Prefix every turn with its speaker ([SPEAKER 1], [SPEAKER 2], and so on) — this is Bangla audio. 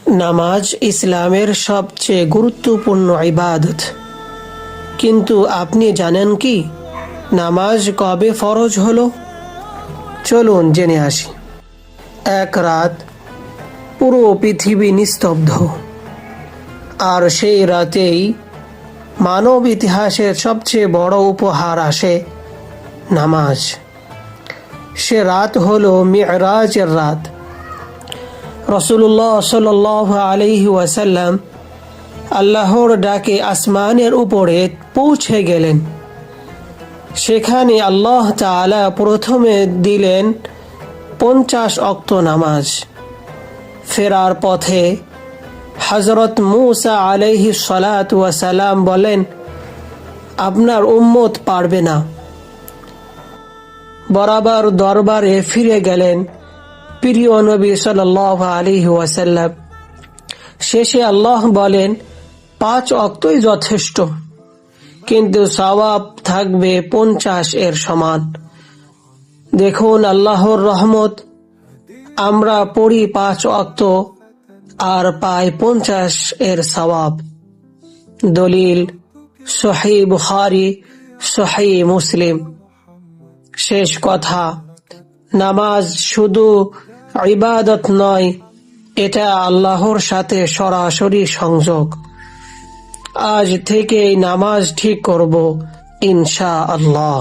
[SPEAKER 1] নামাজ ইসলামের সবচেয়ে গুরুত্বপূর্ণ ইবাদত। কিন্তু আপনি জানেন কি নামাজ কবে ফরজ হলো? চলুন জেনে আসি। এক রাত পুরো পৃথিবী নিস্তব্ধ, আর সেই রাতেই মানব ইতিহাসের সবচেয়ে বড় উপহার আসে, নামাজ। সে রাত হলো মিরাজের রাত। রাসূলুল্লাহ সাল্লাল্লাহু আলাইহি ওয়াসাল্লাম আল্লাহর ডাকে আসমানের উপরে পৌঁছে গেলেন। সেখানে আল্লাহ তাআলা প্রথমে দিলেন 50 ওয়াক্ত নামাজ। ফেরার পথে হযরত মূসা আলাইহিস সালাতু ওয়াস সালাম বলেন, আপনার উম্মত পারবে না। বরাবর দরবারে ফিরে গেলেন প্রিয় নবী সাল্লাল্লাহু আলাইহি ওয়াসাল্লাম। শেষে আল্লাহ বলেন, 5 ওয়াক্তই যথেষ্ট, কিন্তু সওয়াব থাকবে 50 এর সমান। দেখুন আল্লাহর রহমত, আমরা পড়ি 5 ওয়াক্ত আর পাই 50 এর সওয়াব। দলিল সহিহ বুখারী, সহিহ মুসলিম। শেষ কথা, নামাজ শুধু ইবাদত নয়, এটা আল্লাহর সাথে সরাসরি সংযোগ। আজ থেকেই নামাজ ঠিক করব ইনশাআল্লাহ।